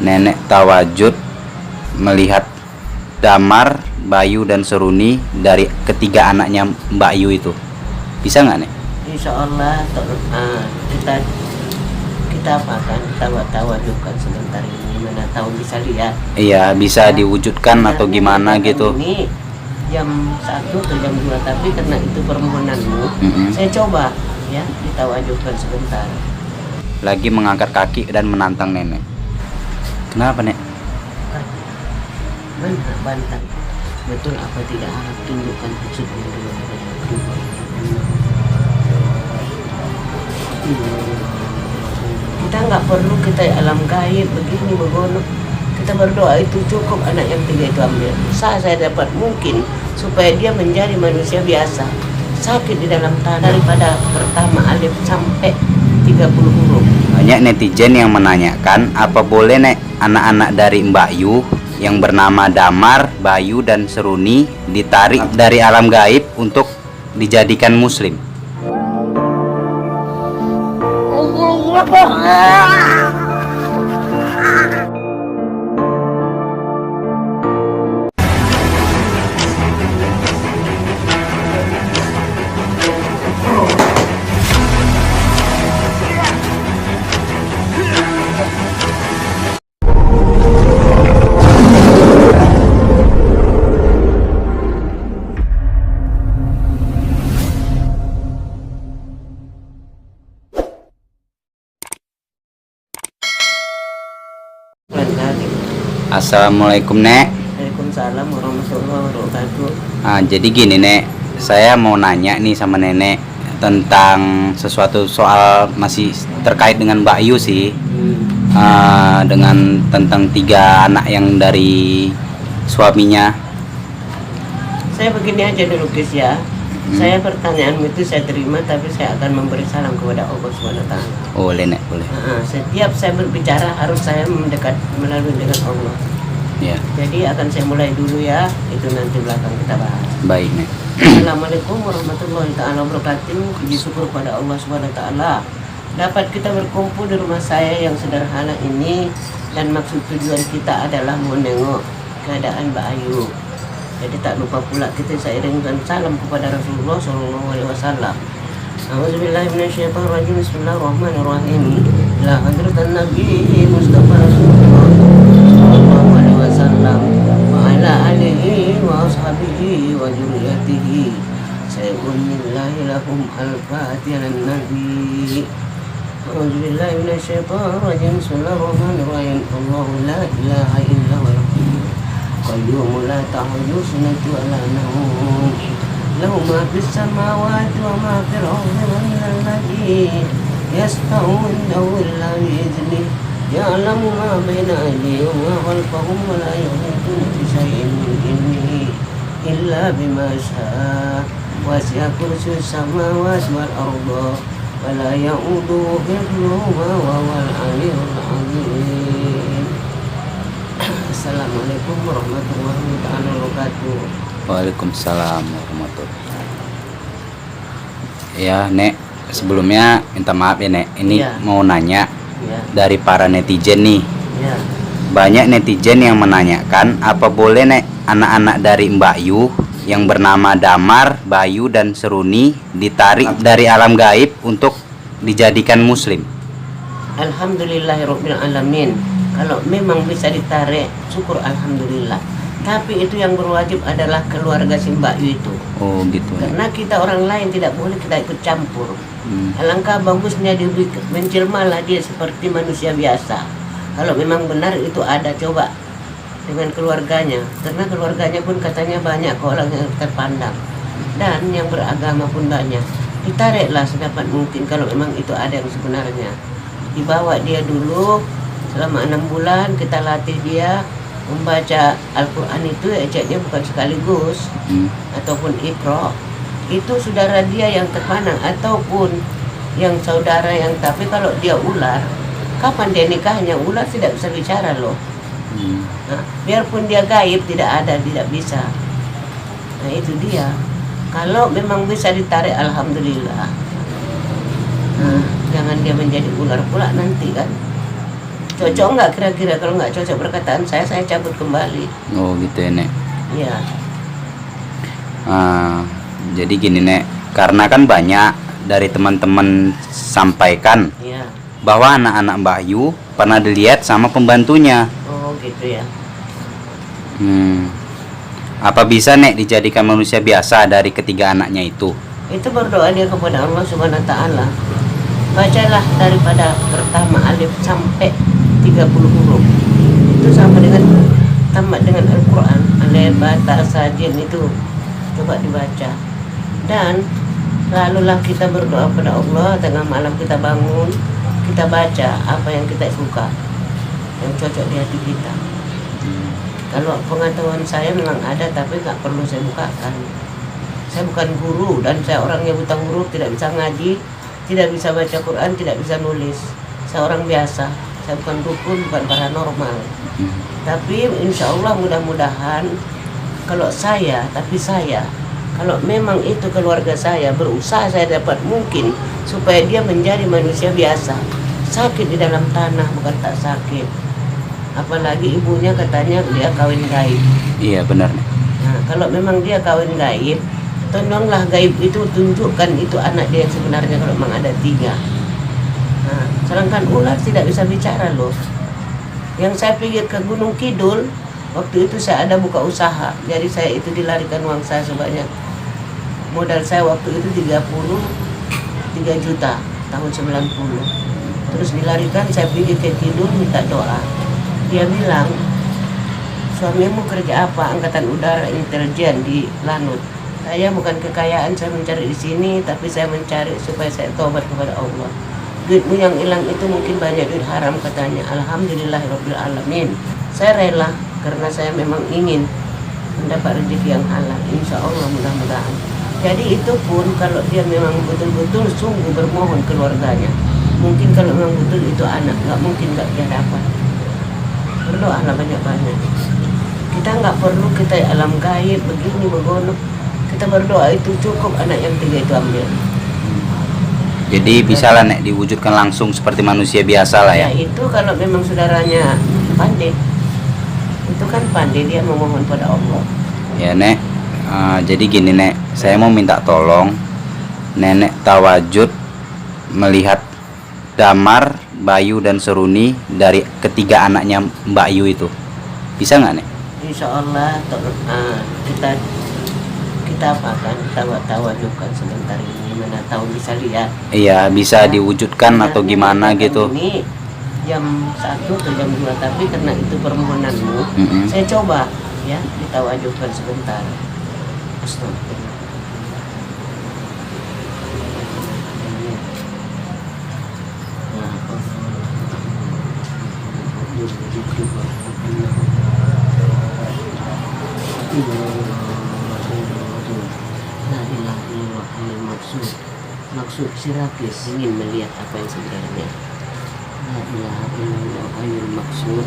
nenek tawajud melihat Damar, Bayu dan Seruni dari ketiga anaknya Mbak Yu itu. Bisa nggak nek? Insya Allah kita apakan kita tawajudkan sebentar ini, mana tahu bisa lihat. Iya, bisa diwujudkan atau gimana gitu. Ini jam 1 atau jam 2, tapi karena itu permohonanmu, saya coba ya ditawajudkan sebentar. Lagi mengangkat kaki dan menantang nenek. Kenapa nek? Mana bantang? Betul apa tidak harap tunjukkan maksudnya dulu. Kita nggak perlu kita alam gaib begini begono. Kita berdoa itu cukup, anak yang 3 itu ambil. Saya dapat mungkin supaya dia menjadi manusia biasa, sakit di dalam tanah daripada pertama alif sampai 30 huruf. Banyak netizen yang menanyakan apa boleh nek anak-anak dari Mbak Yu yang bernama Damar, Bayu dan Seruni ditarik dari alam gaib untuk dijadikan muslim. Assalamualaikum nek. Waalaikumsalam warahmatullahi wabarakatuh. Jadi gini nek, saya mau nanya nih sama nenek tentang sesuatu soal masih terkait dengan Mbak Yu sih. Dengan tentang 3 anak yang dari suaminya. Saya begini aja dulu guys ya. Saya pertanyaanmu itu saya terima, tapi saya akan memberi salam kepada Allah SWT. Boleh nek, boleh. Setiap saya berbicara harus saya mendekat melalui dengan Allah. Ya. Jadi akan saya mulai dulu ya, itu nanti belakang kita bahas. Baik nek. Assalamualaikum warahmatullahi wabarakatuh. Puji syukur pada Allah SWT dapat kita berkumpul di rumah saya yang sederhana ini, dan maksud tujuan kita adalah menengok keadaan Mbak Ayu. Jadi tak lupa pula kita seiringkan salam kepada Rasulullah SAW. A'udzubillahi minasyaitonirrajim. Bismillahirrahmanirrahim. La hadratan Nabi Mustafa Rasulullah sallallahu alaihi wasallam wa ala alihi wa ashabihi wa dzurriyyatihi. Sayyidunillahi lahum al-fatihah an-nabi. A'udzubillahi minasyaitonirrajim. Bismillahirrahmanirrahim. Allahu la ilaha illa huwa qayyum la ta'khudhuhu sinatun wa la nawm. Lahu ma fis samawati wa ma fil ardi wa minal ladzi yasma'u indahu illa bi'idhnihi ya'lamu ma baina aydihim wa khalfahum wa la yuhituna bi shay'in min ilmihi illa bima sha'a. Wasi'a kursiyyuhu samawati wal arda wa la ya'uduhu hifdhuhuma wa huwal 'aliyyul 'azim. Assalamualaikum warahmatullahi wabarakatuh. Waalaikumsalam warahmatullahi. Ya nek, sebelumnya minta maaf ya nek. Ini mau nanya dari para netizen nih. Banyak netizen yang menanyakan apa boleh nek anak-anak dari Mbak Yu yang bernama Damar, Bayu dan Seruni ditarik dari alam gaib untuk dijadikan muslim. Alhamdulillahirabbil alamin. Kalau memang bisa ditarik, syukur alhamdulillah. Tapi itu yang berwajib adalah keluarga si Mbak Yu itu. Oh gitu. Karena kita orang lain tidak boleh kita ikut campur. Alangkah bagusnya menjelmalah dia seperti manusia biasa. Kalau memang benar itu ada, coba dengan keluarganya. Karena keluarganya pun katanya banyak orang yang terpandang, dan yang beragama pun banyak. Ditariklah sedapat mungkin kalau memang itu ada yang sebenarnya. Dibawa dia dulu selama 6 bulan, kita latih dia membaca Al-Quran itu ejanya bukan sekaligus, ataupun Iqra. Itu saudara dia yang terpandang ataupun yang saudara yang, tapi kalau dia ular, kapan dia nikahnya? Ular tidak bisa bicara loh. Biarpun dia gaib, tidak ada, tidak bisa. Nah itu dia. Kalau memang bisa ditarik, alhamdulillah. Jangan dia menjadi ular pula nanti kan. Cocok nggak kira-kira? Kalau nggak cocok perkataan saya cabut kembali. Oh gitu ya Nek. Iya. Jadi gini Nek, karena kan banyak dari teman-teman sampaikan Iya. bahwa anak-anak Mbak Yu pernah dilihat sama pembantunya. Oh gitu ya. Apa bisa Nek dijadikan manusia biasa dari ketiga anaknya itu? Itu berdoa dia kepada Allah Subhanahu wa taala. Bacalah daripada pertama alif sampai 30 huruf. Itu sama dengan tamat dengan Al-Qur'an. Alif, ba, ta, sa, jim itu coba dibaca. Dan lalulah kita berdoa kepada Allah, tengah malam kita bangun, kita baca apa yang kita suka, yang cocok di hati kita. Kalau pengetahuan saya memang ada, tapi nggak perlu saya bukakan. Saya bukan guru dan saya orangnya buta huruf, tidak bisa ngaji, tidak bisa baca Quran, tidak bisa nulis. Saya orang biasa, saya bukan dukun, bukan paranormal. Tapi insya Allah mudah-mudahan kalau kalau memang itu keluarga saya berusaha, saya dapat mungkin supaya dia menjadi manusia biasa. Sakit di dalam tanah bukan tak sakit. Apalagi ibunya katanya dia kawin gaib. Iya benar Nek. Nah, kalau memang dia kawin gaib, tolonglah gaib itu tunjukkan itu anak dia yang sebenarnya kalau memang ada 3. Nah, sedangkan ular tidak bisa bicara loh. Yang saya pikir ke Gunung Kidul, waktu itu saya ada buka usaha, jadi saya itu dilarikan uang saya sebanyak, modal saya waktu itu 33 juta tahun 90. Terus dilarikan, saya pergi ke Kidul minta doa. Dia bilang, suamimu kerja apa? Angkatan Udara Intelijen di Lanut. Saya bukan kekayaan, saya mencari di sini, tapi saya mencari supaya saya tobat kepada Allah. Duitmu yang hilang itu mungkin banyak duit haram katanya. Alhamdulillahirabbil alamin. Saya rela karena saya memang ingin mendapat rezeki yang halal. Insya Allah mudah-mudahan. Jadi itu pun kalau dia memang betul-betul sungguh bermohon keluarganya. Mungkin kalau memang betul itu anak, nggak mungkin nggak dia dapat. Berdoalah banyak-banyak. Kita nggak perlu kita alam gaib begini begono. Kita berdoa itu cukup, anak yang 3 itu ambil. Jadi bisa lah Nek diwujudkan langsung seperti manusia biasa lah ya. Ya itu kalau memang saudaranya pandai, itu kan pandai dia memohon pada Allah. Ya Nek, jadi gini Nek, saya mau minta tolong Nenek tawajud melihat Damar, Bayu dan Seruni dari ketiga anaknya Mbak Yu itu. Bisa nggak Nek? Insya Allah kita akan tawajukan sebentar ini, mana tahu bisa lihat. Iya, bisa diwujudkan atau gimana gitu. Ini jam 1 atau jam 2, tapi karena itu permohonanmu, saya coba ya ditawajukan sebentar. Astagfirullah. Maksud sirakis ingin melihat apa yang sebenarnya. La ilaha illallah ayyul maksud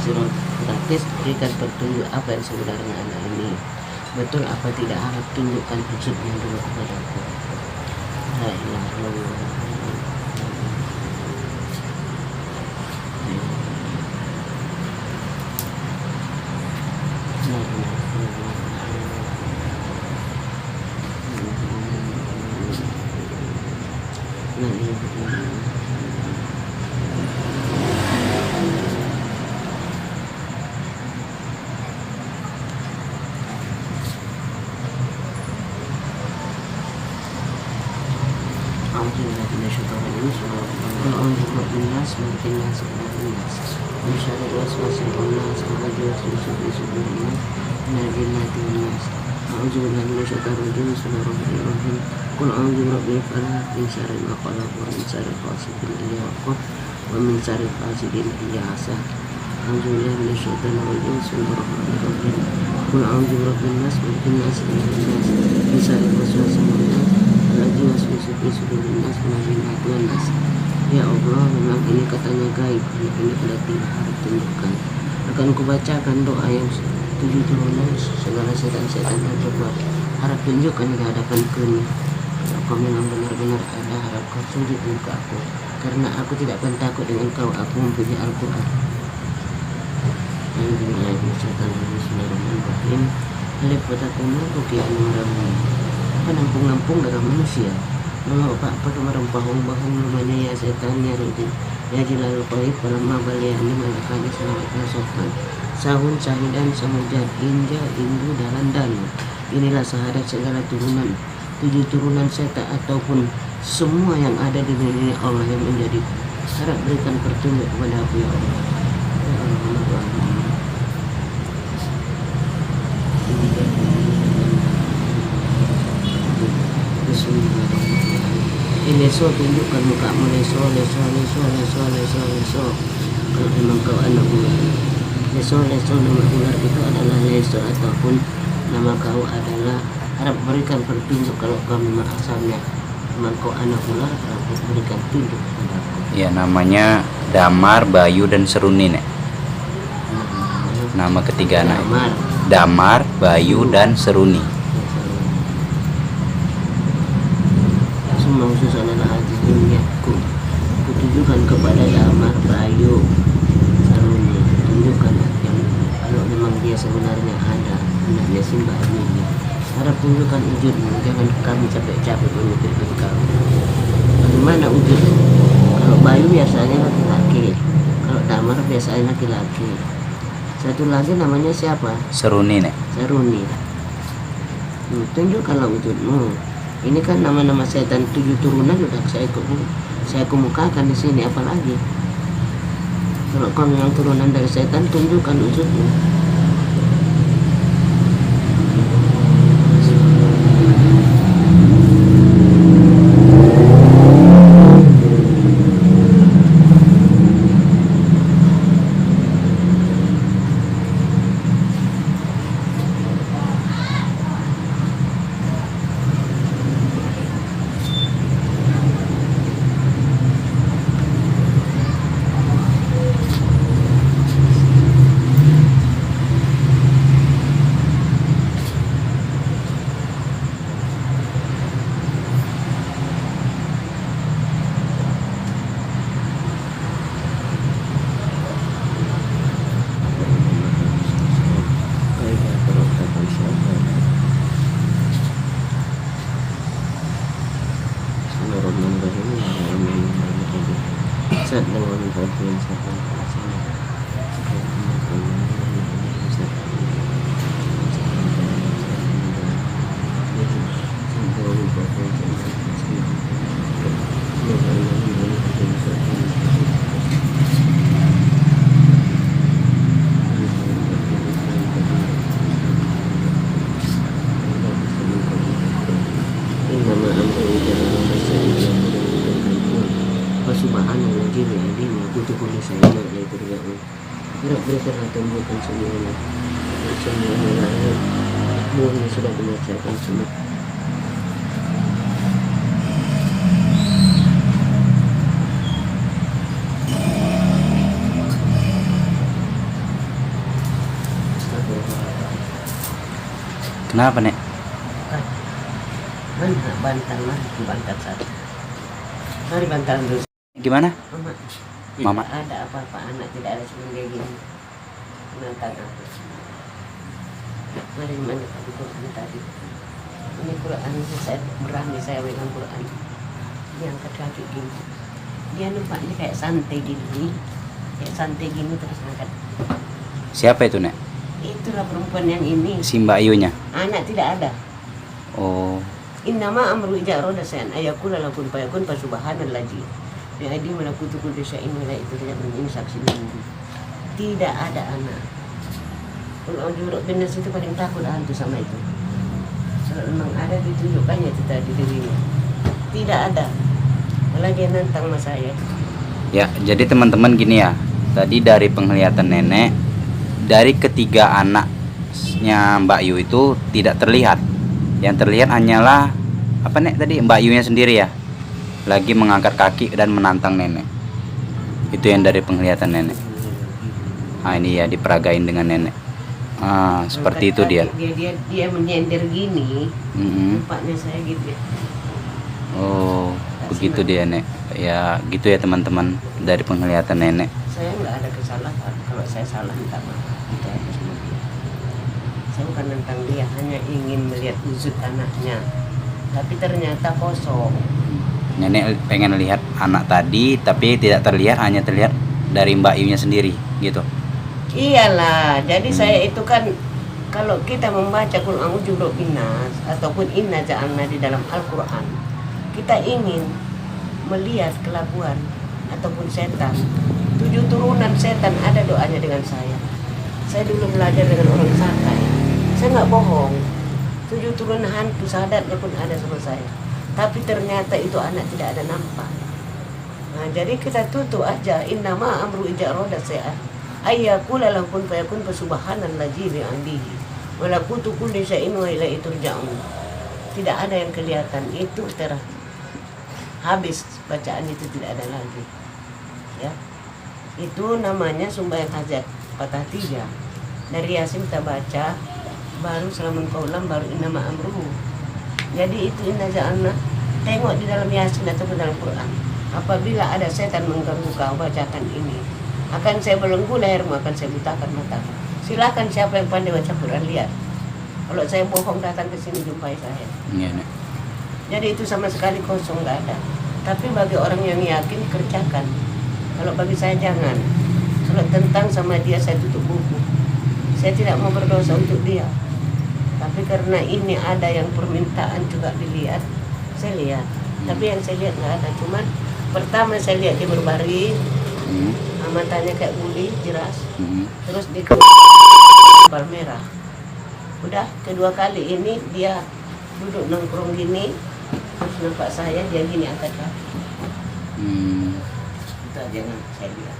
sirakis berikan petunjuk apa yang sebenarnya anak ini. Betul apa tidak, harap tunjukkan wujudnya dulu kepadaku. La ilaha illallah. Ya Allah, memang ini katanya gaib, ini tidak harap tunjukkan. Akan kubacakan doa yang 7 turunan segala setan-setan yang berbuat. Harap tunjukkan di hadapanku ini. Kalau kau memang benar-benar ada, harap kau sujud muka aku. karena aku tidak akan takut dengan kau. Aku mempunyai Al-Quran. Bismillahirrahmanirrahim. Alif batakum rukian maramu. Penampung-nampung darah manusia. Nama pak penumarang bahung-bahung namanya ya setan ya rudi. Ya jilalul qaib palamma baliyani malakani selamat nasokan. Sahun sahidan samujad inja indu dalan dan. Inilah syahadat segala turunan, 7 turunan setan ataupun semua yang ada di dunia Allah yang menjadi. Harap berikan petunjuk kepada aku ya Allah. Ya Allah. Leso, tunjukkan mukamu. Leso. Kalau memang kau anak ular. Leso, nama ular itu adalah leso ataupun nama kau adalah. Harap berikan petunjuk kalau kau memang asalnya memang kau anak ular. Harap berikan tunjuk kepada aku. Ya, namanya Damar, Bayu, dan Seruni, Nek. Nama ketiga anak. Damar, Bayu, dan Seruni. Semua khusus adalah hati duniaku. Kutunjukkan kepada Damar, Bayu, Seruni. Tunjukkan yang kalau memang dia sebenarnya ada anaknya Simbah ini. Harap tunjukkan wujudmu. Jangan kami capek-capek memikirkan kau. Bagaimana wujudmu? Kalau Bayu biasanya laki-laki, kalau Damar biasanya laki-laki. Satu lagi namanya siapa? Seruni, Nek. Seruni. Tunjukkanlah wujudmu. Ini kan nama-nama setan 7 turunan sudah saya kemukakan di sini, apalagi kalau kau memang turunan dari setan, tunjukkan wujudmu. Berikanlah tumbuhkan semuanya lahir bumi sudah dibacakan semua. Kenapa, Nek? Mana bantal satu. Mari bantal dulu. Gimana? Mama. Mama. Tidak ada apa-apa, anak tidak ada cuma dia gini. Menantang aku. Mari mana tadi Quran tadi. Ini Quran saya berani saya pegang Quran. Dia angkat kaki gini. Dia nampaknya kayak santai gini. Kayak santai gini terus angkat. Siapa itu, Nek? Itulah perempuan yang ini. Si Mbak Yunya. Anak tidak ada. Oh. Innama amru ija roda sayan ayakula lakun payakun pasubhanallazi. Ya adi malakutu kulli syai'in wa la itu tidak berini saksi minggu. Tidak ada anak. Kalau juruk bin Nas itu paling takut hantu sama itu. Kalau memang ada ditunjukkannya itu tadi dirinya. Tidak ada. Malah dia nantang sama saya. Ya, jadi teman-teman gini ya. Tadi dari penglihatan nenek, dari ketiga anaknya Mbak Yu itu tidak terlihat. Yang terlihat hanyalah apa, Nek, tadi Mbak Yunya sendiri ya, lagi mengangkat kaki dan menantang nenek. Itu yang dari penglihatan nenek. Ah, ini ya diperagain dengan nenek. Ah, seperti itu dia. Dia menyender gini. Nampaknya saya gitu. Oh, begitu dia nek. Ya gitu ya teman-teman, dari penglihatan nenek. Saya nggak ada kesalahan. Kalau saya salah minta maaf. Itu aja semua. Saya bukan tentang dia, hanya ingin melihat wujud anaknya. Tapi ternyata kosong. Nenek pengen lihat anak tadi, tapi tidak terlihat, hanya terlihat dari Mbak Yunya sendiri gitu. Iyalah, jadi saya itu kan kalau kita membaca Qul a'udzu birabbinas ataupun inna ja'alna di dalam Al-Qur'an, kita ingin melihat kelakuan ataupun setan. 7 turunan setan ada doanya dengan saya. Saya dulu belajar dengan orang Sakai. Saya nggak bohong. 7 turunan hantu sahadatnya pun ada sama saya. Tapi ternyata itu anak tidak ada nampak. Nah, jadi kita tutup aja innama amru idza arada shay'an ayyakula lahu kun fayakun subhanallazi bi amrihi malakutu kulli shay'in wa ilaihi turja'un. Tidak ada yang kelihatan, itu habis bacaan itu, tidak ada lagi. Ya. Itu namanya sumbayang hajat patah 3. Dari Yasin kita baca, baru salamun qaulan, baru innama amruhu. Jadi itu inna ja'alna, tengok di dalam Yasin atau di dalam Quran. Apabila ada setan mengganggu kau, bacakan ini. Akan saya belenggu lehermu, akan saya butakan matamu. Silakan siapa yang pandai baca Quran, lihat. Kalau saya bohong, datang ke sini jumpai saya. Iya, Nek. Jadi itu sama sekali kosong, nggak ada. Tapi bagi orang yang yakin, kerjakan. Kalau bagi saya jangan. Kalau tentang sama dia, saya tutup buku. Saya tidak mau berdosa untuk dia. Tapi karena ini ada yang permintaan juga dilihat, saya lihat. Tapi yang saya lihat nggak ada. Cuman pertama saya lihat dia berbaring, matanya kayak buli, jelas. Terus di kepal merah. Udah, kedua kali ini dia duduk nongkrong gini, terus nampak saya, dia gini angkat kaki. Itu aja yang saya lihat.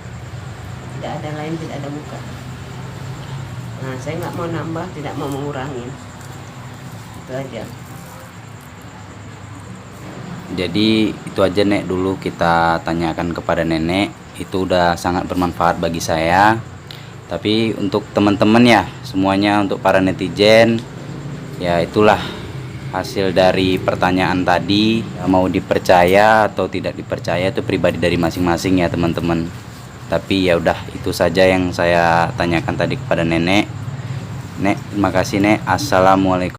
Tidak ada lain, tidak ada muka. Nah, saya nggak mau nambah, tidak mau mengurangi. Itu aja. Jadi itu aja Nek, dulu kita tanyakan kepada nenek. Itu udah sangat bermanfaat bagi saya. Tapi untuk teman-teman ya, semuanya, untuk para netizen, ya itulah hasil dari pertanyaan tadi. Mau dipercaya atau tidak dipercaya itu pribadi dari masing-masing ya teman-teman. Tapi ya udah, itu saja yang saya tanyakan tadi kepada nenek. Nek, terima kasih Nek. Assalamualaikum.